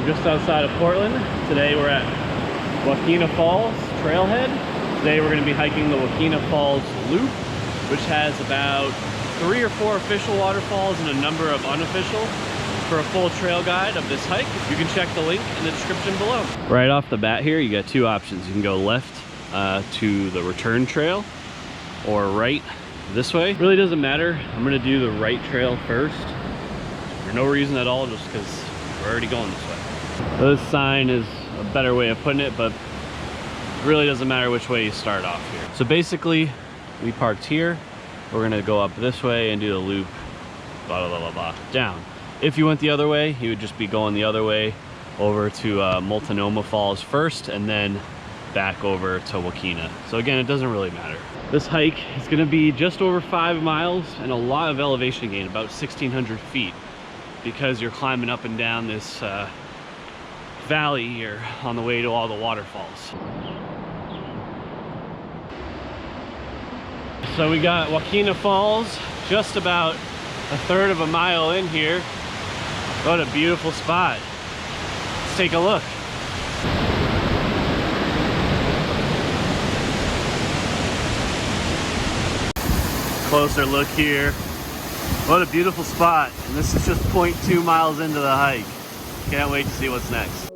just outside of Portland. Today we're at Wakeena Falls trailhead. Today we're going to be hiking the Wakeena Falls Loop, which has about 3 or 4 official waterfalls and a number of unofficial. For a full trail guide of this hike, you can check the link in the description below. Right off the bat here, you got 2 options. You can go left to the return trail, or right this way. It really doesn't matter. I'm going to do the right trail first for no reason at all, just because we're already going this way. So this sign is a better way of putting it, but it really doesn't matter which way you start off here. So basically, we parked here. We're going to go up this way and do the loop, blah, blah, blah, blah, down. If you went the other way, you would just be going the other way over to Multinoma Falls first, and then back over to Wakeena. So again, it doesn't really matter. This hike is going to be just over 5 miles and a lot of elevation gain, about 1,600 feet, because you're climbing up and down this valley here on the way to all the waterfalls. So we got Wakeena Falls just about 1/3 of a mile in here. What a beautiful spot. Let's take a look. Closer look here. What a beautiful spot. And this is just 0.2 miles into the hike. Can't wait to see what's next.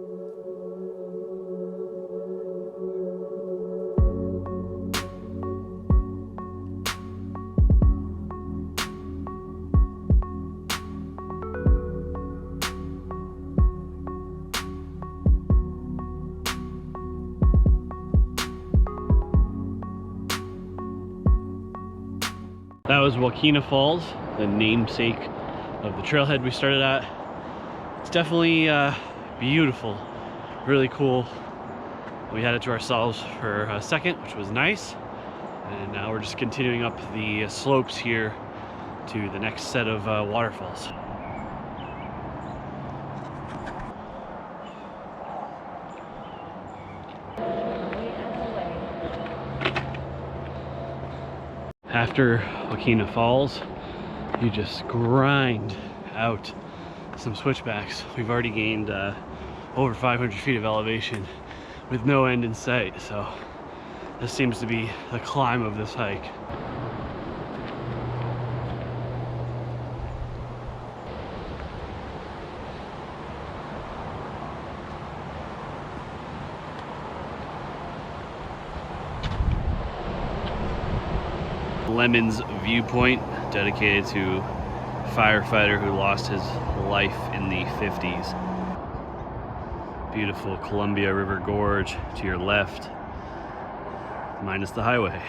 That was Wakeena Falls, the namesake of the trailhead we started at. It's definitely beautiful, really cool. We had it to ourselves for a second, which was nice. And now we're just continuing up the slopes here to the next set of waterfalls. After Wakeena Falls, you just grind out some switchbacks. We've already gained over 500 feet of elevation with no end in sight, so this seems to be the climb of this hike. Lemon's Viewpoint, dedicated to a firefighter who lost his life in the 50s. Beautiful Columbia River Gorge to your left, minus the highway.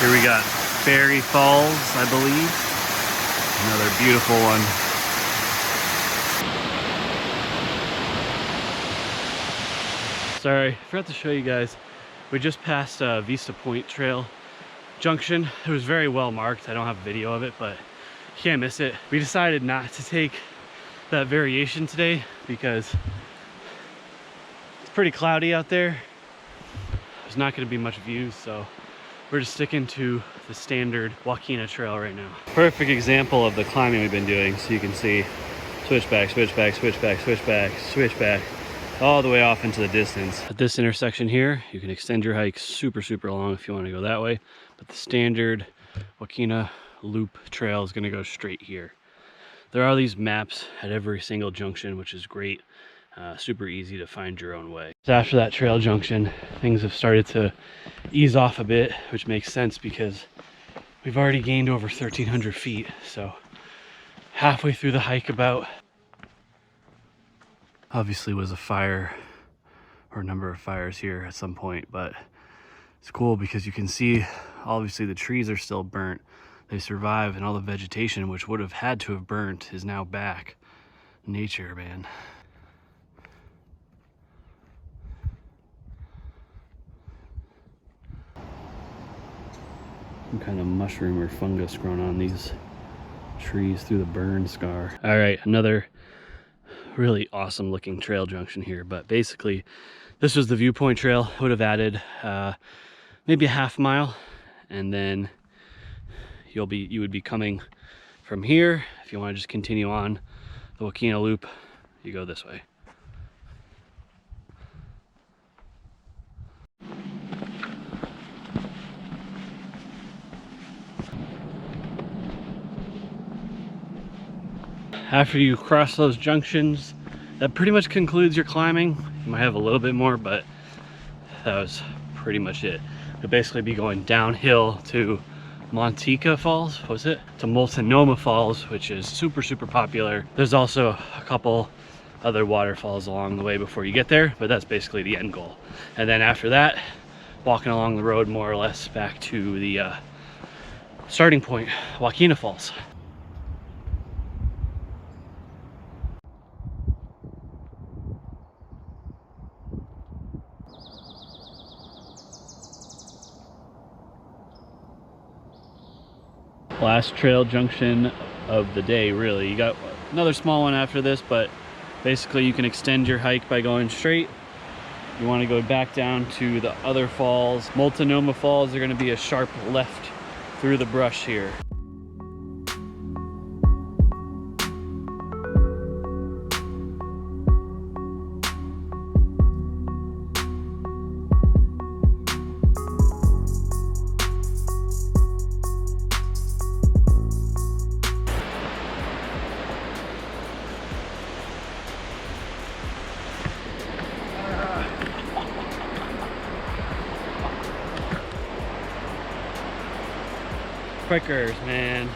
Here we got Fairy Falls, I believe. Another beautiful one. Sorry, forgot to show you guys. We just passed Vista Point Trail junction. It was very well marked. I don't have a video of it, but you can't miss it. We decided not to take that variation today because it's pretty cloudy out there. There's not going to be much views, so we're just sticking to the standard Wakeena trail right now. Perfect example of the climbing we've been doing. So you can see switchback, switchback, switchback, switchback, switchback, all the way off into the distance. At this intersection here, you can extend your hike super, super long if you want to go that way. But the standard Wakeena loop trail is going to go straight here. There are these maps at every single junction, which is great. Super easy to find your own way. After that trail junction, things have started to ease off a bit, which makes sense because we've already gained over 1,300 feet. So halfway through the hike about. Obviously was a fire or a number of fires here at some point, but It's cool because you can see, obviously the trees are still burnt. They survive, and all the vegetation, which would have had to have burnt, is now back. Nature, man. Some kind of mushroom or fungus growing on these trees through the burn scar. All right, another really awesome looking trail junction here, but basically this was the viewpoint trail. Would have added maybe a half mile, and then you would be coming from here. If you want to just continue on the Wahkeena loop, you go this way. After you cross those junctions, that pretty much concludes your climbing. You might have a little bit more, but that was pretty much it. You'll basically be going downhill to Multinoma Falls, was it? To Multinoma Falls, which is super, super popular. There's also a couple other waterfalls along the way before you get there, but that's basically the end goal. And then after that, walking along the road more or less back to the starting point, Wakeena Falls. Last trail junction of the day, really. You got another small one after this, but basically you can extend your hike by going straight. You want to go back down to the other falls. Multinoma Falls are going to be a sharp left through the brush here. Quickers, man.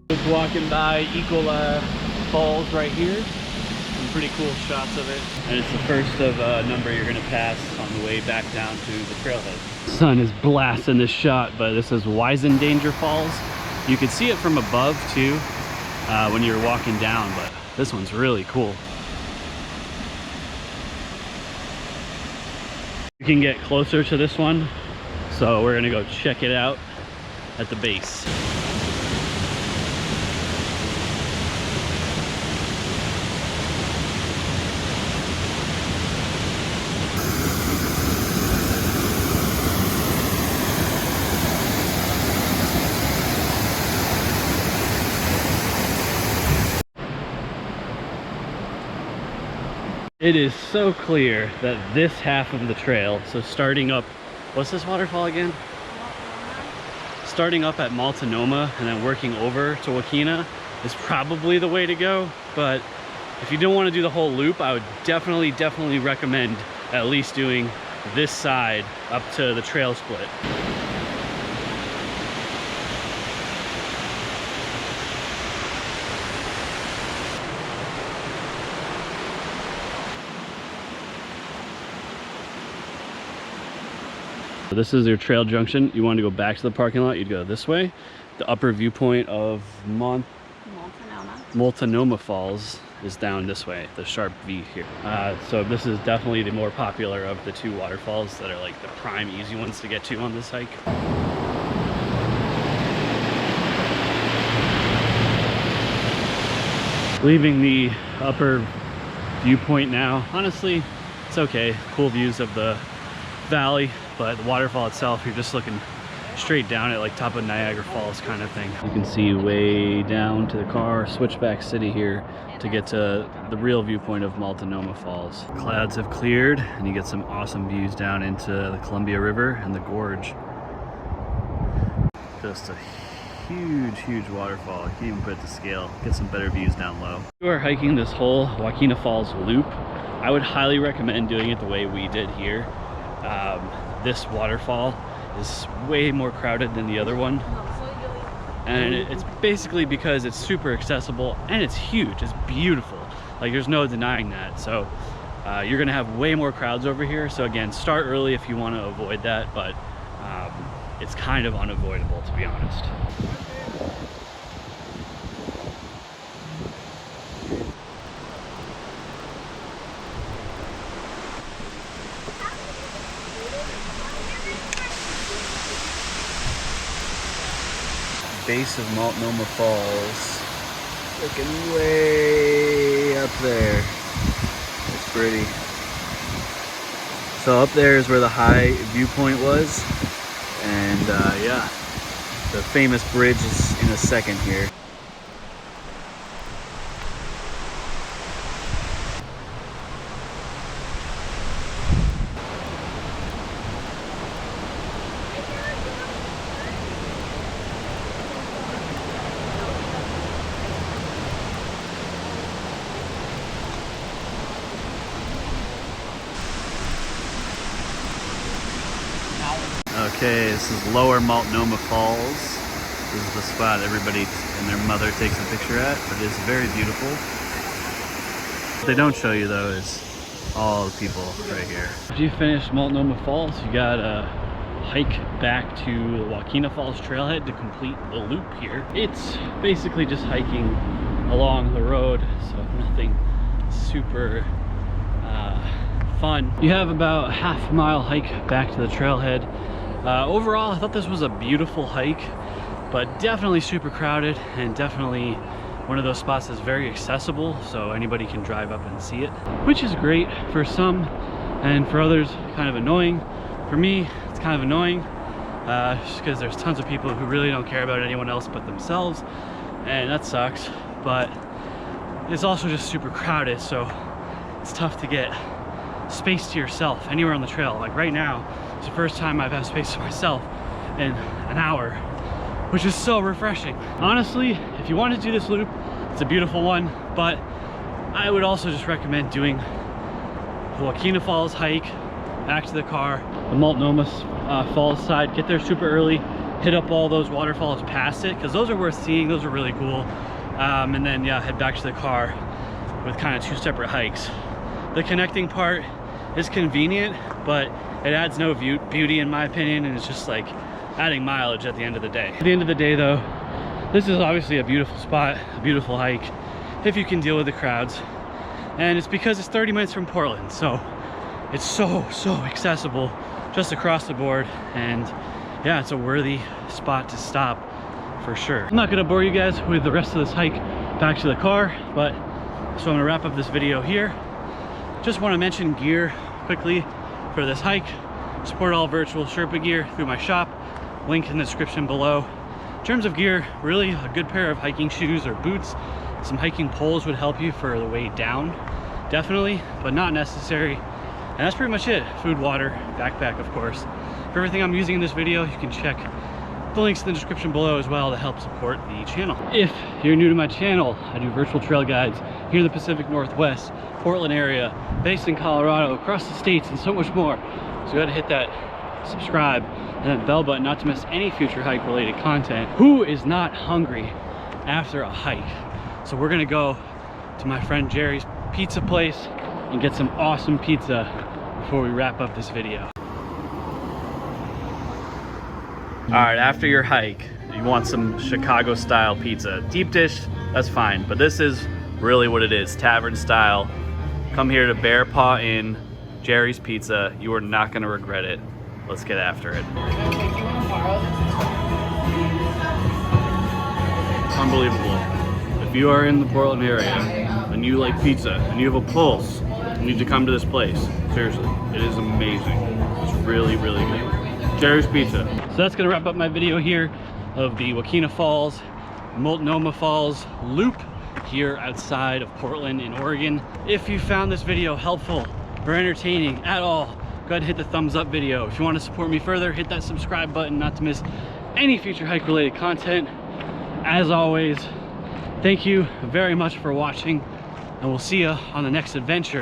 Just walking by Ecola Falls right here. Some pretty cool shots of it. And it's the first of a number you're gonna pass on the way back down to the trailhead. Sun is blasting this shot, but this is Weisendanger Falls. You can see it from above too when you're walking down, but this one's really cool. You can get closer to this one, so we're gonna go check it out at the base. It is so clear that this half of the trail, so starting up, what's this waterfall again? Starting up at Multinoma and then working over to Wahkeena is probably the way to go. But if you don't want to do the whole loop, I would definitely recommend at least doing this side up to the trail split. So this is your trail junction. You want to go back to the parking lot, you'd go this way. The upper viewpoint of Multinoma Falls is down this way, the sharp V here. So this is definitely the more popular of the two waterfalls that are like the prime easy ones to get to on this hike. Leaving the upper viewpoint now. Honestly, it's okay. Cool views of the valley, but the waterfall itself, you're just looking straight down it, like top of Niagara Falls kind of thing. You can see way down to the car, Switchback City here to get to the real viewpoint of Multinoma Falls. Clouds have cleared and you get some awesome views down into the Columbia River and the gorge. Just a huge waterfall. I can't even put it to scale. Get some better views down low. If you are hiking this whole Wakeena Falls loop, I would highly recommend doing it the way we did here. This waterfall is way more crowded than the other one, and it's basically because it's super accessible and it's huge. It's beautiful, like there's no denying that. So you're gonna have way more crowds over here, so again, start early if you want to avoid that, but it's kind of unavoidable, to be honest. Base of Multinoma Falls, looking way up there. It's pretty. So up there is where the high viewpoint was, and yeah, the famous bridge is in a second here. Okay, this is Lower Multinoma Falls. This is the spot everybody and their mother takes a picture at, but it is very beautiful. What they don't show you though is all the people right here. After you finish Multinoma Falls, you got a hike back to the Wakeena Falls trailhead to complete the loop here. It's basically just hiking along the road, so nothing super fun. You have about a half-mile hike back to the trailhead. Overall, I thought this was a beautiful hike, but definitely super crowded, and definitely one of those spots that's very accessible, so anybody can drive up and see it, which is great for some, and for others kind of annoying. For me, it's kind of annoying just because there's tons of people who really don't care about anyone else but themselves, and that sucks. But it's also just super crowded, so it's tough to get space to yourself anywhere on the trail. Like right now, it's the first time I've had space to myself in an hour, which is so refreshing. Honestly, if you want to do this loop, it's a beautiful one, but I would also just recommend doing the Wakeena Falls hike back to the car, the Multinoma Falls side, get there super early, hit up all those waterfalls past it, because those are worth seeing, those are really cool, and then yeah, head back to the car with kind of two separate hikes. The connecting part is convenient, but it adds no beauty in my opinion, and it's just like adding mileage at the end of the day. At the end of the day though, this is obviously a beautiful spot, a beautiful hike, if you can deal with the crowds. And it's because it's 30 minutes from Portland, so it's so accessible just across the board, and yeah, it's a worthy spot to stop for sure. I'm not gonna bore you guys with the rest of this hike back to the car, but so I'm gonna wrap up this video here. Just want to mention gear quickly for this hike. Support all virtual Sherpa gear through my shop, link in the description below. In terms of gear, really a good pair of hiking shoes or boots. Some hiking poles would help you for the way down, definitely, but not necessary. And that's pretty much it. Food, water, backpack, of course. For everything I'm using in this video, you can check the links in the description below as well to help support the channel. If you're new to my channel, I do virtual trail guides here in the Pacific Northwest, Portland area, based in Colorado, across the states, and so much more. So you gotta hit that subscribe and that bell button not to miss any future hike related content. Who is not hungry after a hike? So we're gonna go to my friend Jerry's pizza place and get some awesome pizza before we wrap up this video. All right, after your hike, you want some Chicago style pizza. Deep dish, that's fine, but this is really what it is, tavern style. Come here to Bear Paw Inn, Jerry's Pizza. You are not gonna regret it. Let's get after it. Unbelievable. If you are in the Portland area and you like pizza and you have a pulse, you need to come to this place. Seriously, it is amazing. It's really good. Jerry's Pizza. So that's gonna wrap up my video here of the Wakeena Falls, Multinoma Falls loop here outside of Portland in Oregon. If you found this video helpful or entertaining at all, go ahead and hit the thumbs up video. If you want to support me further, hit that subscribe button not to miss any future hike related content. As always, thank you very much for watching, and we'll see you on the next adventure.